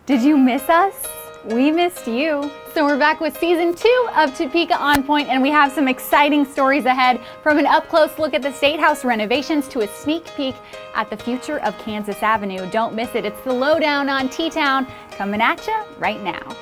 Did you miss us? We missed you. So we're back with season 2 of Topeka On Point, and we have some exciting stories ahead, from an up-close look at the State House renovations to a sneak peek at the future of Kansas Avenue. Don't miss it. It's the lowdown on T-Town coming at you right now.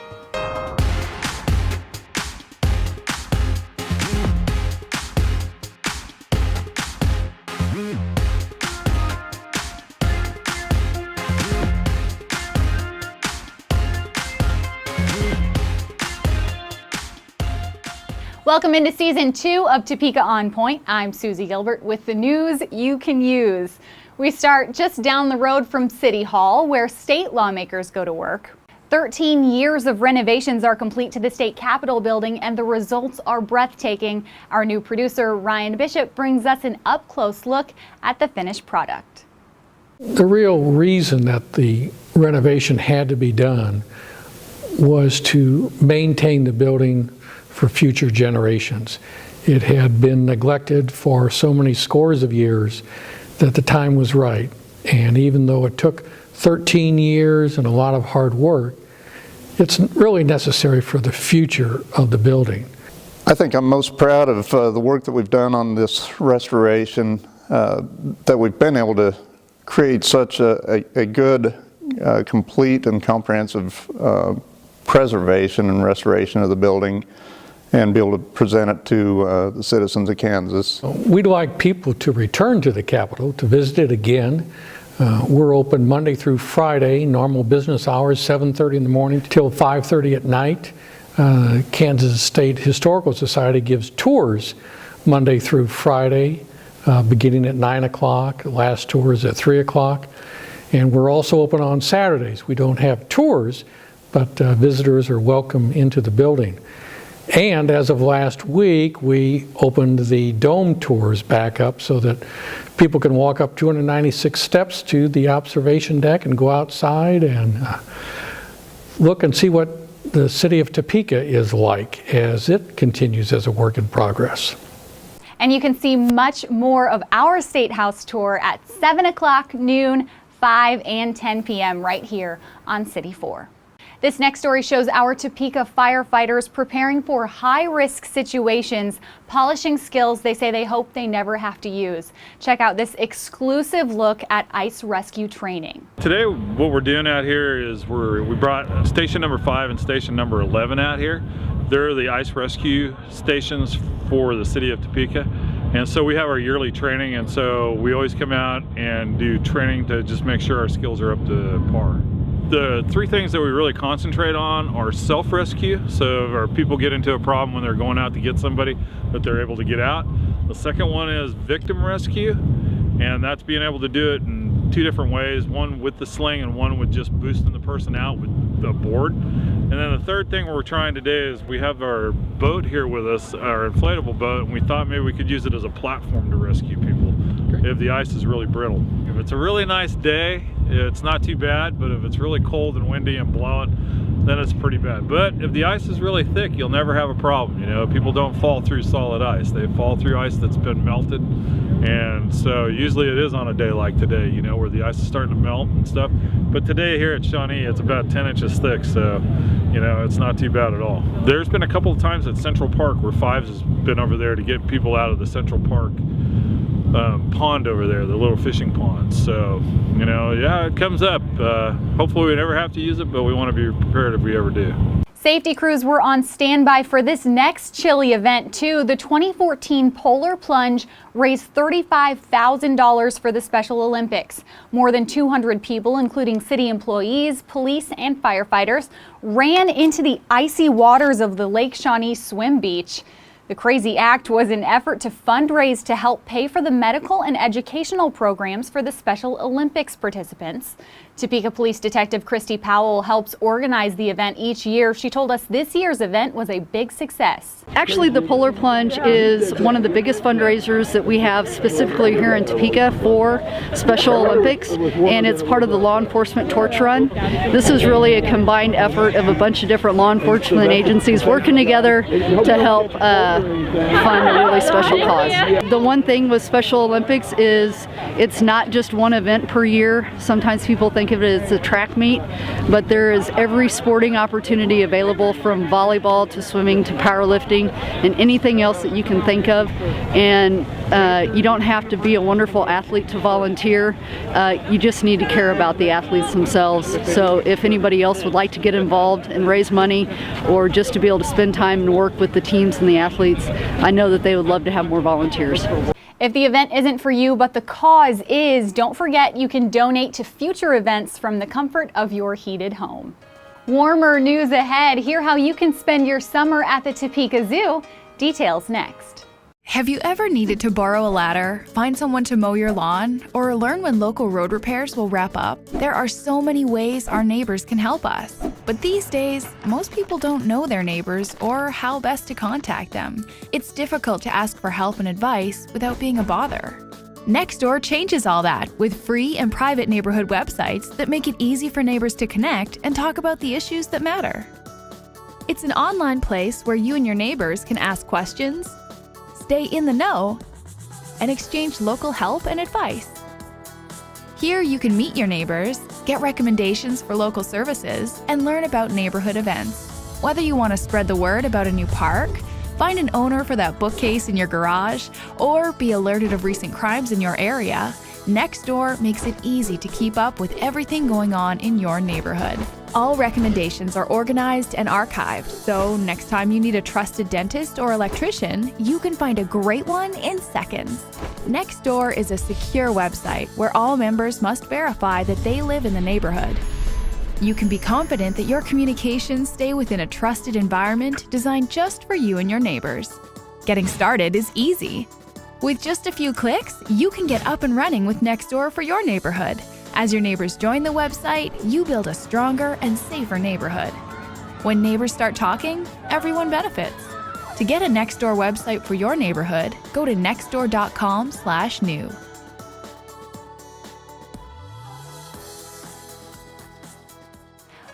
Welcome into season 2 of Topeka On Point. I'm Susie Gilbert with the news you can use. We start just down the road from City Hall, where state lawmakers go to work. 13 years of renovations are complete to the state capitol building, and the results are breathtaking. Our new producer, Ryan Bishop, brings us an up-close look at the finished product. The real reason that the renovation had to be done was to maintain the building for future generations. It had been neglected for so many scores of years that the time was right. And even though it took 13 years and a lot of hard work, it's really necessary for the future of the building. I think I'm most proud of the work that we've done on this restoration, that we've been able to create such a good, complete and comprehensive preservation and restoration of the building, and be able to present it to the citizens of Kansas. We'd like people to return to the Capitol, to visit it again. We're open Monday through Friday, normal business hours, 7:30 in the morning till 5:30 at night. Kansas State Historical Society gives tours Monday through Friday, beginning at 9 o'clock, last tour is at 3 o'clock. And we're also open on Saturdays. We don't have tours, but visitors are welcome into the building. And as of last week, we opened the dome tours back up so that people can walk up 296 steps to the observation deck and go outside and look and see what the city of Topeka is like as it continues as a work in progress. And you can see much more of our State House tour at 7 o'clock, noon, 5 and 10 p.m. right here on City 4. This next story shows our Topeka firefighters preparing for high-risk situations, polishing skills they say they hope they never have to use. Check out this exclusive look at ice rescue training. Today, what we're doing out here is we brought station number 5 and station number 11 out here. They're the ice rescue stations for the city of Topeka. And so we have our yearly training, and so we always come out and do training to just make sure our skills are up to par. The 3 things that we really concentrate on are self-rescue, so if our people get into a problem when they're going out to get somebody, that they're able to get out. The second one is victim rescue, and that's being able to do it in 2 different ways, one with the sling and one with just boosting the person out with the board. And then the third thing we're trying today is we have our boat here with us, our inflatable boat, and we thought maybe we could use it as a platform to rescue people if the ice is really brittle. If it's a really nice day, it's not too bad, but if it's really cold and windy and blowing, then it's pretty bad. But if the ice is really thick, you'll never have a problem. You know, people don't fall through solid ice. They fall through ice that's been melted. And so usually it is on a day like today, you know, where the ice is starting to melt and stuff. But today here at Shawnee, it's about 10 inches thick, so, you know, it's not too bad at all. There's been a couple of times at Central Park where Fives has been over there to get people out of the Central Park pond over there, the little fishing ponds. So, you know, yeah, it comes up. Hopefully we never have to use it, but we want to be prepared if we ever do. Safety crews were on standby for this next chilly event too. The 2014 Polar Plunge raised $35,000 for the Special Olympics. More than 200 people, including city employees, police, and firefighters, ran into the icy waters of the Lake Shawnee swim beach. The crazy act was an effort to fundraise to help pay for the medical and educational programs for the Special Olympics participants. Topeka Police Detective Christy Powell helps organize the event each year. She told us this year's event was a big success. Actually, the Polar Plunge is one of the biggest fundraisers that we have specifically here in Topeka for Special Olympics, and it's part of the law enforcement torch run. This is really a combined effort of a bunch of different law enforcement agencies working together to help fund a really special cause. The one thing with Special Olympics is it's not just one event per year. Sometimes people think think of it as a track meet, but there is every sporting opportunity available, from volleyball to swimming to powerlifting and anything else that you can think of. And you don't have to be a wonderful athlete to volunteer. You just need to care about the athletes themselves. So if anybody else would like to get involved and raise money, or just to be able to spend time and work with the teams and the athletes, I know that they would love to have more volunteers. If the event isn't for you, but the cause is, don't forget you can donate to future events from the comfort of your heated home. Warmer news ahead. Hear how you can spend your summer at the Topeka Zoo. Details next. Have you ever needed to borrow a ladder, find someone to mow your lawn, or learn when local road repairs will wrap up? There are so many ways our neighbors can help us. But these days, most people don't know their neighbors or how best to contact them. It's difficult to ask for help and advice without being a bother. Nextdoor changes all that with free and private neighborhood websites that make it easy for neighbors to connect and talk about the issues that matter. It's an online place where you and your neighbors can ask questions, stay in the know, and exchange local help and advice. Here you can meet your neighbors, get recommendations for local services, and learn about neighborhood events. Whether you want to spread the word about a new park, find an owner for that bookcase in your garage, or be alerted of recent crimes in your area, Nextdoor makes it easy to keep up with everything going on in your neighborhood. All recommendations are organized and archived, so next time you need a trusted dentist or electrician, you can find a great one in seconds. Nextdoor is a secure website where all members must verify that they live in the neighborhood. You can be confident that your communications stay within a trusted environment designed just for you and your neighbors. Getting started is easy. With just a few clicks, you can get up and running with Nextdoor for your neighborhood. As your neighbors join the website, you build a stronger and safer neighborhood. When neighbors start talking, everyone benefits. To get a Nextdoor website for your neighborhood, go to nextdoor.com/new.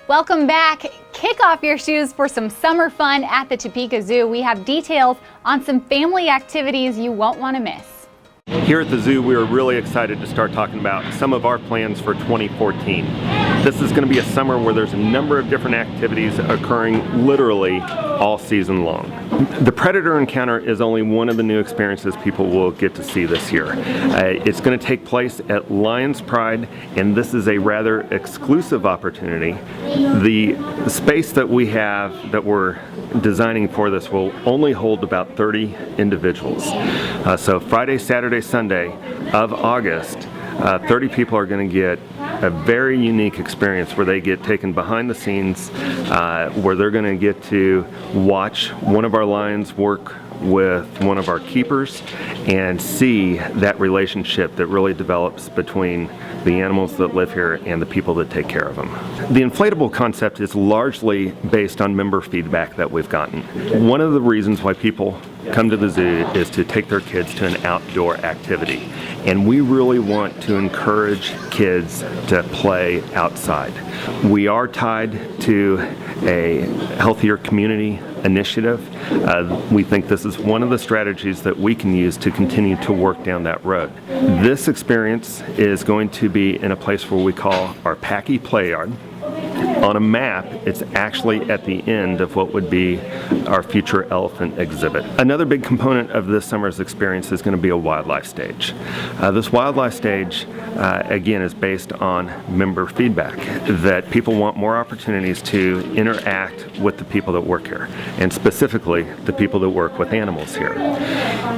Welcome back. Kick off your shoes for some summer fun at the Topeka Zoo. We have details on some family activities you won't want to miss. Here at the zoo, we are really excited to start talking about some of our plans for 2014. This is going to be a summer where there's a number of different activities occurring literally all season long. The Predator Encounter is only one of the new experiences people will get to see this year. It's going to take place at Lions Pride, and this is a rather exclusive opportunity. The space that we have that we're designing for this will only hold about 30 individuals. So Friday, Saturday, Sunday of August, 30 people are going to get a very unique experience where they get taken behind the scenes, where they're going to get to watch one of our lions work with one of our keepers and see that relationship that really develops between the animals that live here and the people that take care of them. The inflatable concept is largely based on member feedback that we've gotten. One of the reasons why people come to the zoo is to take their kids to an outdoor activity. And we really want to encourage kids to play outside. We are tied to a healthier community initiative. We think this is one of the strategies that we can use to continue to work down that road. This experience is going to be in a place where we call our Packy Play Yard. On a map, it's actually at the end of what would be our future elephant exhibit. Another big component of this summer's experience is going to be a wildlife stage. This wildlife stage, again, is based on member feedback, that people want more opportunities to interact with the people that work here, and specifically the people that work with animals here.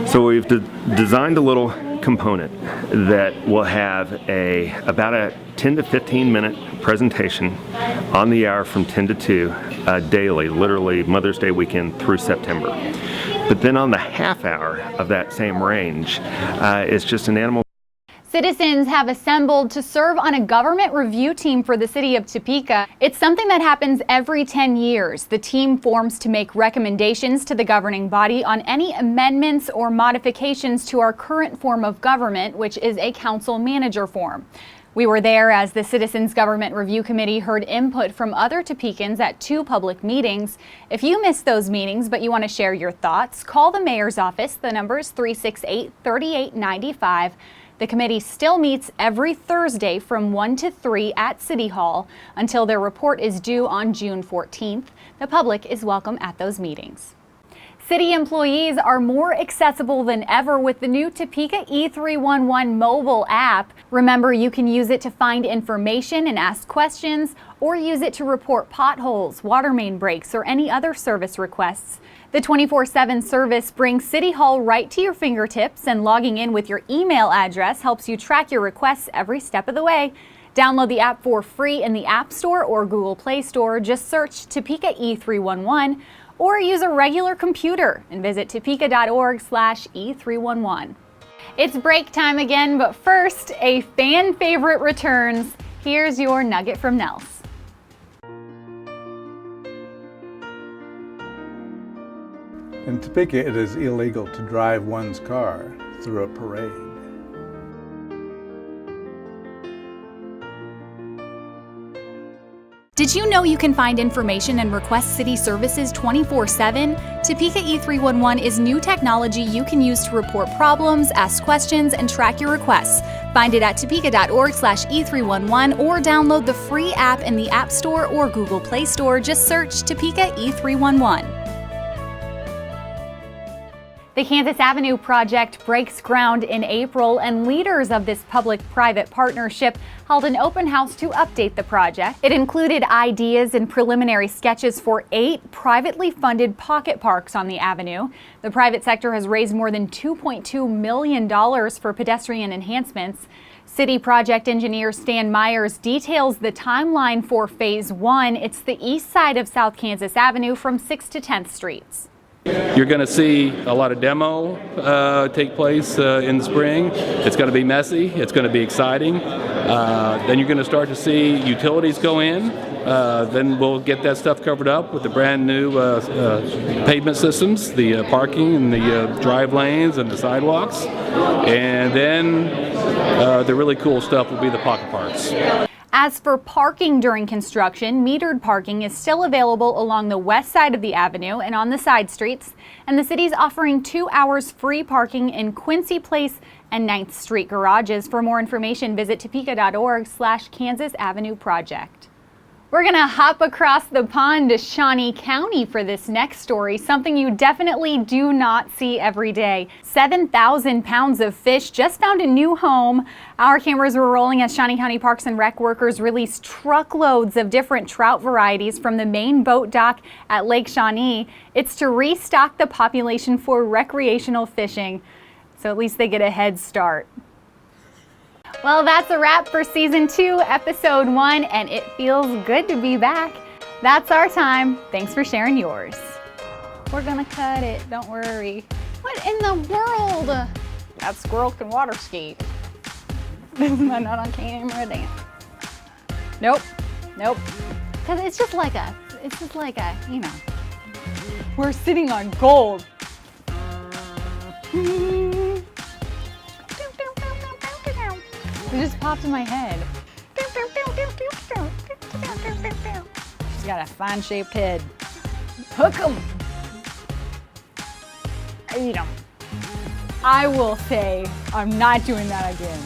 So we've designed a little component that will have about a 10 to 15 minute presentation on the hour from 10 to 2 daily, literally Mother's Day weekend through September. But then on the half hour of that same range, it's just an animal. Citizens have assembled to serve on a government review team for the city of Topeka. It's something that happens every 10 years. The team forms to make recommendations to the governing body on any amendments or modifications to our current form of government, which is a council manager form. We were there as the Citizens Government Review Committee heard input from other Topekans at 2 public meetings. If you missed those meetings but you want to share your thoughts, call the mayor's office. The number is 368-3895. The committee still meets every Thursday from 1 to 3 at City Hall until their report is due on June 14th. The public is welcome at those meetings. City employees are more accessible than ever with the new Topeka E311 mobile app. Remember, you can use it to find information and ask questions, or use it to report potholes, water main breaks, or any other service requests. The 24/7 service brings City Hall right to your fingertips, and logging in with your email address helps you track your requests every step of the way. Download the app for free in the App Store or Google Play Store. Just search Topeka E311 or use a regular computer and visit topeka.org/E311. It's break time again, but first, a fan favorite returns. Here's your nugget from Nels. In Topeka, it is illegal to drive one's car through a parade. Did you know you can find information and request city services 24/7? Topeka E311 is new technology you can use to report problems, ask questions, and track your requests. Find it at topeka.org/E311 or download the free app in the App Store or Google Play Store. Just search Topeka E311. The Kansas Avenue project breaks ground in April, and leaders of this public-private partnership held an open house to update the project. It included ideas and preliminary sketches for 8 privately funded pocket parks on the avenue. The private sector has raised more than $2.2 million for pedestrian enhancements. City project engineer Stan Myers details the timeline for Phase 1. It's the east side of South Kansas Avenue from 6th to 10th Streets. You're going to see a lot of demo take place in the spring. It's going to be messy. It's going to be exciting. Then you're going to start to see utilities go in. Then we'll get that stuff covered up with the brand new pavement systems, the parking and the drive lanes and the sidewalks. And then the really cool stuff will be the pocket parks. As for parking during construction, metered parking is still available along the west side of the avenue and on the side streets, and the city's offering 2 hours free parking in Quincy Place and 9th Street garages. For more information, visit topeka.org/Kansas Avenue Project. We're gonna hop across the pond to Shawnee County for this next story, something you definitely do not see every day. 7,000 pounds of fish just found a new home. Our cameras were rolling as Shawnee County Parks and Rec workers released truckloads of different trout varieties from the main boat dock at Lake Shawnee. It's to restock the population for recreational fishing, so at least they get a head start. Well, that's a wrap for Season 2, Episode 1, and it feels good to be back. That's our time. Thanks for sharing yours. We're gonna cut it, don't worry. What in the world? That squirrel can water ski. Am I not on camera? Damn. Nope, nope. Because it's just like a, you know, we're sitting on gold. It just popped in my head. She's got a fine-shaped head. Hook 'em. Eat 'em. I will say I'm not doing that again.